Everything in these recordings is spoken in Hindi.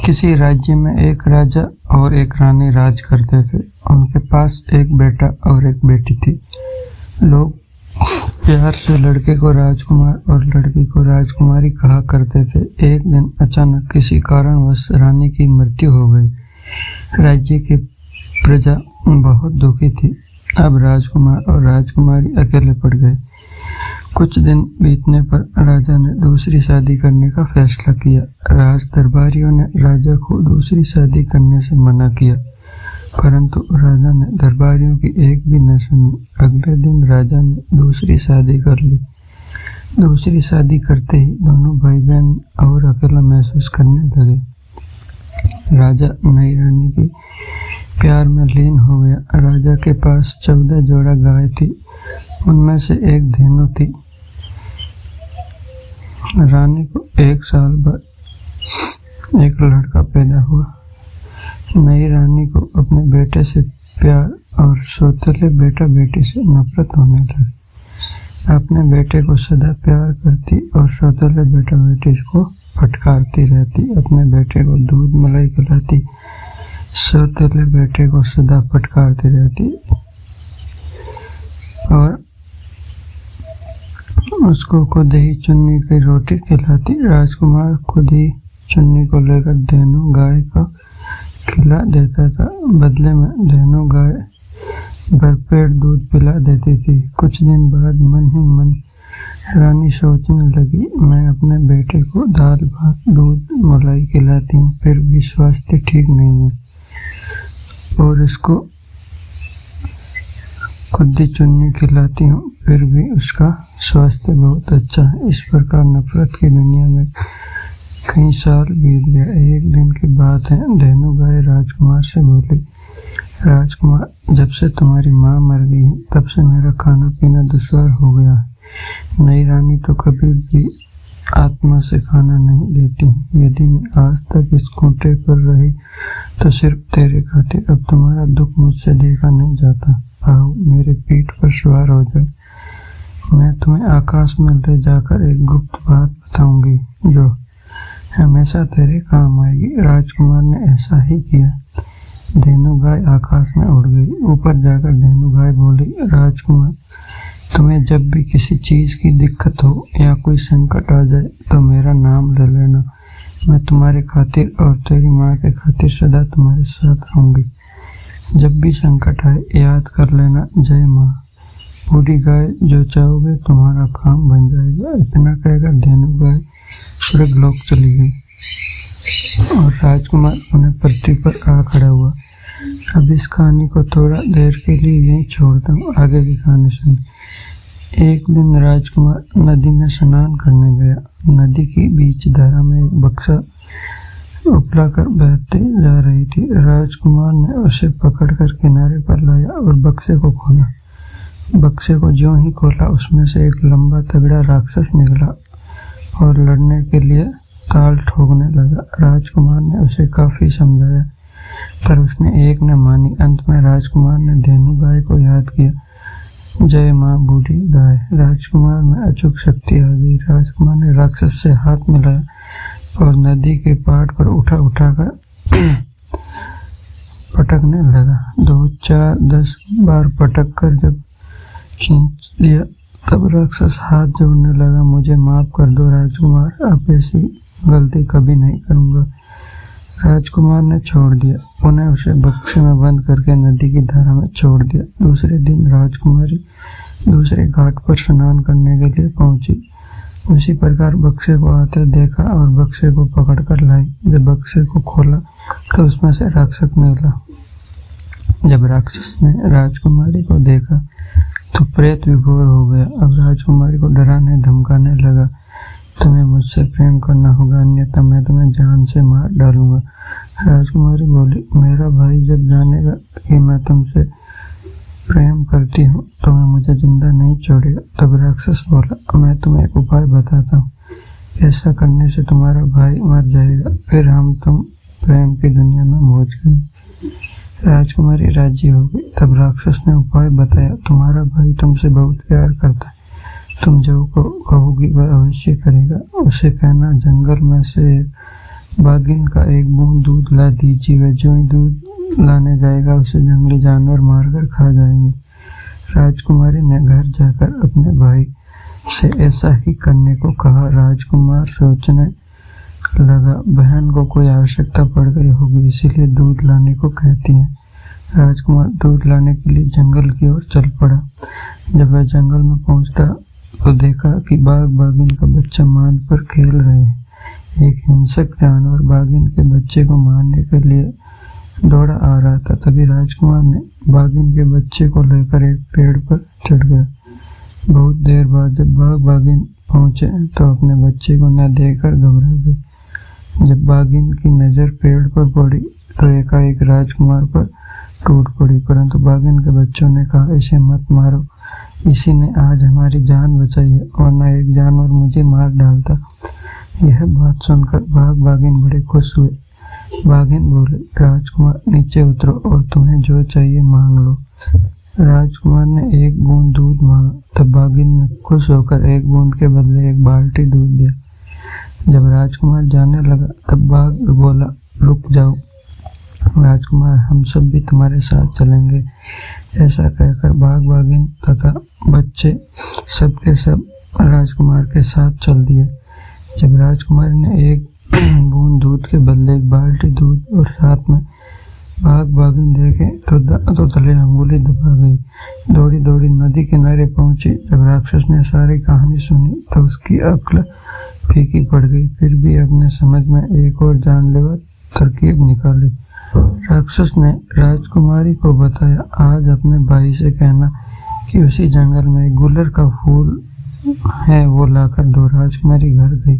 किसी राज्य में एक राजा और एक रानी राज करते थे। उनके पास एक बेटा और एक बेटी थी। लोग प्यार से लड़के को राजकुमार और लड़की को राजकुमारी कहा करते थे। एक दिन अचानक किसी कारणवश रानी की मृत्यु हो गई। राज्य की प्रजा बहुत दुखी थी। अब राजकुमार और राजकुमारी अकेले पड़ गए। कुछ दिन बीतने पर राजा ने दूसरी शादी करने का फैसला किया। राज दरबारियों ने राजा को दूसरी शादी करने से मना किया, परंतु राजा ने दरबारियों की एक भी न सुनी। अगले दिन राजा ने दूसरी शादी कर ली। दूसरी शादी करते ही दोनों भाई बहन और अकेला महसूस करने लगे। राजा नई रानी की प्यार में लीन हो गया। राजा के पास 14 जोड़ा गाय थी। उनमें से एक धेनु थी। रानी को 1 साल बाद एक लड़का पैदा हुआ। नई रानी को अपने बेटे से प्यार और सौतेले बेटा बेटी से नफरत होने लगी। अपने बेटे को सदा प्यार करती और सौतेले बेटा बेटी को फटकारती रहती। अपने बेटे को दूध मलाई खिलाती, सौतेले बेटे को सदा फटकारती रहती और उसको खुद ही चुन्नी की रोटी खिलाती। राजकुमार खुद ही चुन्नी को लेकर धेनु गाय को खिला देता था। बदले में धेनु गाय भरपेट दूध पिला देती थी। कुछ दिन बाद मन ही मन रानी सोचने लगी, मैं अपने बेटे को दाल भात दूध मलाई खिलाती हूँ, फिर भी स्वास्थ्य ठीक नहीं है, और इसको खुद ही चुन्नी खिलाती हूँ, फिर भी उसका स्वास्थ्य बहुत अच्छा है। इस प्रकार नफरत की दुनिया में कई साल बीत गया। एक दिन की बात है, धेनु गाय राजकुमार से बोली, राजकुमार, जब से तुम्हारी माँ मर गई है तब से मेरा खाना पीना दुश्वार हो गया है। नई रानी तो कभी भी आत्मा से खाना नहीं देती। यदि मैं आज तक इस खूंटे पर रही तो सिर्फ तेरे खातिर। अब तुम्हारा दुख मुझसे देखा नहीं जाता। आओ मेरे पीठ पर सवार हो जाओ। मैं तुम्हें आकाश में ले जाकर एक गुप्त बात बताऊंगी जो हमेशा तेरे काम आएगी। राजकुमार ने ऐसा ही किया। धेनु गाय आकाश में उड़ गई। ऊपर जाकर धेनु गाय बोली, राजकुमार, तुम्हें जब भी किसी चीज की दिक्कत हो या कोई संकट आ जाए तो मेरा नाम ले लेना। मैं तुम्हारे खातिर और तेरी माँ के खातिर सदा तुम्हारे साथ रहूंगी। जब भी संकट आए याद कर लेना, जय माँ। बूढ़ी गाय, जो चाहोगे तुम्हारा काम बन जाएगा। इतना कहकर धेनु गाय स्वर्गलोक चली गई और राजकुमार उन्हें पृथ्वी पर आ खड़ा हुआ। अब इस कहानी को थोड़ा देर के लिए यहीं छोड़ता हूँ, आगे की कहानी सुन। एक दिन राजकुमार नदी में स्नान करने गया। नदी की बीच धारा में एक बक्सा उपला कर बहती जा रही थी। राजकुमार ने उसे पकड़कर किनारे पर लाया और बक्से को खोला। बक्से को ज्यों ही खोला, उसमें से एक लंबा तगड़ा राक्षस निकला और लड़ने के लिए ताल ठोकने लगा। राजकुमार ने उसे काफी समझाया, पर उसने एक न मानी। अंत में राजकुमार ने धेनु गाय को याद किया, जय माँ बूढ़ी गाय। राजकुमार में अचूक शक्ति आ गई। राजकुमार ने राक्षस से हाथ मिलाया और नदी के पहाड़ पर उठाकर पटकने लगा। 2, 4, 10 बार पटक कर जब खींच लिया तब राक्षस हाथ जोड़ने लगा, मुझे माफ कर दो राजकुमार, अब ऐसी गलती कभी नहीं करूंगा। राजकुमार ने छोड़ दिया। उन्हें उसे बक्से में बंद करके नदी की धारा में छोड़ दिया। दूसरे दिन राजकुमारी दूसरे घाट पर स्नान करने के लिए पहुंची। उसी प्रकार बक्से को आते देखा और बक्से को पकड़कर लाई। जब बक्से को खोला तो उसमें से राक्षस निकला। जब राक्षस ने राजकुमारी को देखा तो प्रेत विभोर हो गया। अब राजकुमारी को डराने धमकाने लगा, तुम्हें मुझसे प्रेम करना होगा, अन्यथा मैं तुम्हें जान से मार डालूंगा। राजकुमारी बोली, मेरा भाई जब जानेगा कि मैं तुमसे प्रेम करती हूँ तो मैं मुझे जिंदा नहीं छोड़ेगा। तब राक्षस बोला, मैं तुम्हें एक उपाय बताता हूँ, ऐसा करने से तुम्हारा भाई मर जाएगा, फिर हम तुम प्रेम की दुनिया में मौज करेंगे। राजकुमारी राजी हो गई। तब राक्षस ने उपाय बताया, तुम्हारा भाई तुमसे बहुत प्यार करता है, तुम जो कहोगी वह अवश्य करेगा। उसे कहना जंगल में से बाघिन का एक बूंद दूध ला दीजिए, वह जो ही दूध लाने जाएगा उसे जंगली जानवर मारकर खा जाएंगे। राजकुमारी ने घर जाकर अपने भाई से ऐसा ही करने को कहा। राजकुमार सोचने लगा, बहन को कोई आवश्यकता पड़ गई होगी, इसीलिए दूध लाने को कहती है। राजकुमार दूध लाने के लिए जंगल की ओर चल पड़ा। जब वह जंगल में पहुंचता तो देखा कि बाघ बाघिन का बच्चा मांद पर खेल रहे हैं। एक हिंसक जानवर बाघिन के बच्चे को मारने के लिए दौड़ा आ रहा था। तभी राजकुमार ने बाघिन के बच्चे को लेकर एक पेड़ पर चढ़ गया। बहुत देर बाद जब बाघ बाघिन पहुंचे तो अपने बच्चे को न देखकर घबरा गए। जब बाघिन की नजर पेड़ पर पड़ी तो एकाएक राजकुमार पर टूट पड़ी, परंतु बाघिन के बच्चों ने कहा, इसे मत मारो, इसी ने आज हमारी जान बचाई है, वरना एक जानवर मुझे मार डालता। यह बात सुनकर बाघ बाघिन बड़े खुश हुए। बाघिन बोले, राजकुमार नीचे उतरो और तुम्हें जो चाहिए मांग लो। राजकुमार ने एक बूंद दूध मांगा, तब बाघिन ने खुश होकर एक बूंद के बदले एक बाल्टी दूध दिया। जब राजकुमार जाने लगा तब बाघ बोला, रुक जाओ राजकुमार, हम सब भी तुम्हारे साथ चलेंगे। ऐसा कहकर बाघ बाघिन तथा बच्चे सबके सब राजकुमार के साथ चल दिए। जब राजकुमारी ने एक बूंद दूध के बदले एक बाल्टी दूध और साथ में बाघ बाघिन देखे तो तले अंगुली दबा गई। दौड़ी दौड़ी नदी किनारे पहुंची। जब राक्षस ने सारी कहानी सुनी तो उसकी अक्ल फीकी पड़ गई। फिर भी अपने समझ में एक और जानलेवा तरकीब निकाली। राक्षस ने राजकुमारी को बताया, आज अपने भाई से कहना कि उसी जंगल में गुलर का फूल है, वो लाकर दो। राजकुमारी घर गई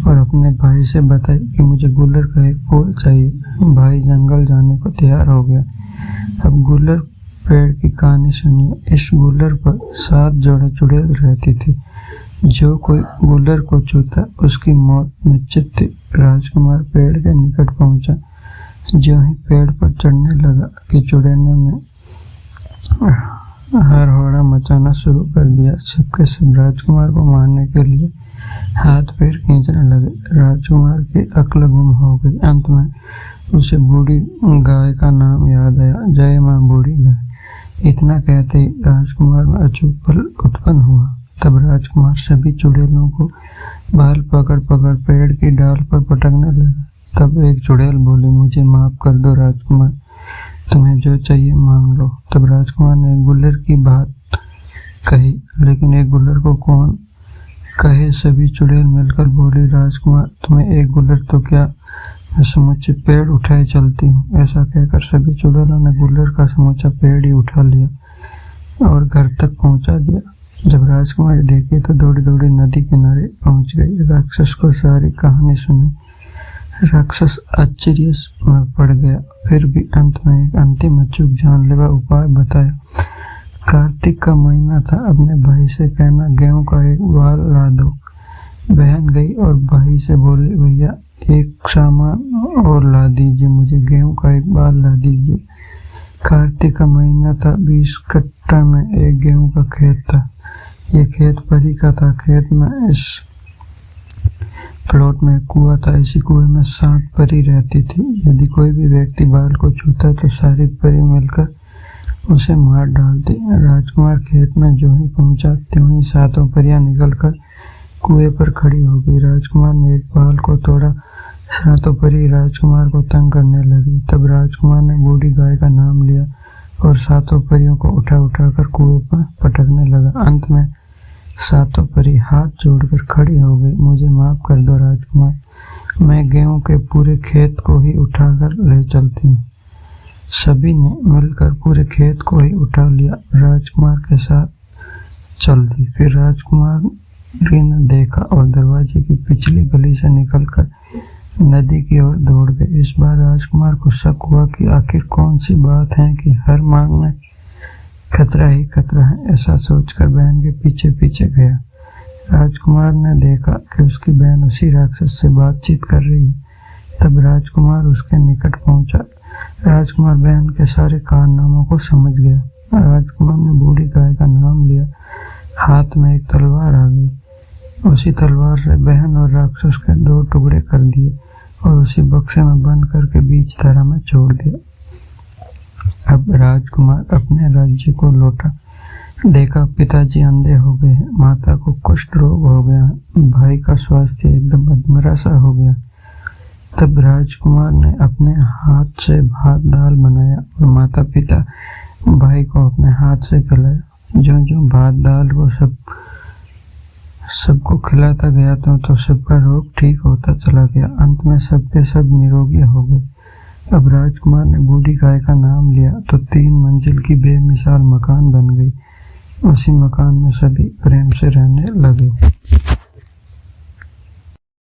और अपने भाई से बताई कि मुझे गुलर का एक फूल चाहिए। भाई जंगल जाने को तैयार हो गया। अब गुलर पेड़ की कहानी सुनिए। इस गुलर पर 7 जोड़े चुड़ैल रहती थी। जो कोई गुलर को छूता उसकी मौत निश्चित थी। राजकुमार पेड़ के निकट पहुंचा। जो ही पेड़ पर चढ़ने लगा कि चुड़ैलों ने हड़बड़ा मचाना शुरू कर दिया। सबके सब राजकुमार को मारने के लिए हाथ पैर खींचने लगे। राजकुमार की अक्ल गुम हो गई। अंत में उसे बूढ़ी गाय का नाम याद आया। जय मां बूढ़ी गाय। इतना कहते ही राजकुमार में अचूक बल उत्पन्न हुआ। तब राजकुमार सभी चुड़ैलों को बाल पकड़ पकड़ पेड़ की डाल पर पटकने लगा। तब एक चुड़ैल बोली, मुझे माफ कर दो राजकुमार, तुम्हें जो चाहिए मांग लो। तब राजकुमार ने गुलर की बात कही, लेकिन एक गुलर को कौन कहे। सभी चुड़ैल मिलकर बोली, राजकुमार तुम्हें एक गुलर तो क्या, मैं समूचे पेड़ उठाए चलती हूँ। ऐसा कहकर सभी चुड़ैलों ने गुलर का समूचा पेड़ ही उठा लिया और घर तक पहुंचा दिया। जब राजकुमारी देखी तो दौड़ी दौड़ी नदी किनारे पहुंच गई। राक्षस को सारी कहानी सुनी। राक्षस आश्चर्य में पड़ गया। फिर भी अंत में एक अंतिम अचूक जानलेवा उपाय बताया। कार्तिक का महीना था। अपने भाई से कहना, गेहूं का एक बाल ला दो। बहन गई और भाई से बोली, भैया एक सामान और ला दीजिए, मुझे गेहूं का एक बाल ला दीजिए। कार्तिक का महीना था। 20 कट्टा में एक गेहूं का खेत था। ये खेत परी का था। खेत में इस प्लॉट में कुआं था। इसी कुएं में 7 परी रहती थी। यदि कोई भी व्यक्ति बाल को छूता तो सारी परी मिलकर उसे मार डालती। राजकुमार खेत में जो ही पहुंचा त्यों ही 7 परियां निकलकर कुएं पर खड़ी हो गई। राजकुमार ने एक बाल को तोड़ा। 7 परी राजकुमार को तंग करने लगी। तब राजकुमार ने बूढ़ी गाय का नाम लिया और 7 परियों को उठा उठाकर कुएं पर पटकने लगा। अंत में 7 परी हाथ जोड़कर खड़ी हो गई। मुझे माफ कर दो राजकुमार, मैं गेहूं के पूरे खेत को ही उठाकर ले चलती हूँ। सभी ने मिलकर पूरे खेत को ही उठा लिया। राजकुमार के साथ चल दी। फिर राजकुमारी ने देखा और दरवाजे की पिछली गली से निकलकर नदी की ओर दौड़ गए। इस बार राजकुमार को शक हुआ कि आखिर कौन सी बात है कि हर मांग में खतरा ही खतरा है। ऐसा सोचकर बहन के पीछे पीछे गया। राजकुमार ने देखा कि उसकी बहन उसी राक्षस से बातचीत कर रही है। तब राजकुमार उसके निकट पहुंचा। राजकुमार बहन के सारे कारनामों को समझ गया। राजकुमार ने बूढ़ी गाय का नाम लिया। हाथ में एक तलवार आ गई। उसी तलवार से बहन और राक्षस के 2 टुकड़े कर दिए और उसी बक्से में बंद करके बीच धारा में छोड़ दिया। अब राजकुमार अपने राज्य को लौटा। देखा पिताजी अंधे हो गए हैं, माता को कुष्ठ रोग हो गया, भाई का स्वास्थ्य एकदम अधमरा सा हो गया। तब राजकुमार ने अपने हाथ से भात दाल बनाया और माता पिता भाई को अपने हाथ से खिलाया। जो जो भात दाल को सबको खिलाता गया तो सबका रोग ठीक होता चला गया। अंत में सबके सब निरोगी हो गए। अब राजकुमार ने बूढ़ी गाय का नाम लिया तो 3 मंजिल की बेमिसाल मकान बन गई। उसी मकान में सभी प्रेम से रहने लगे।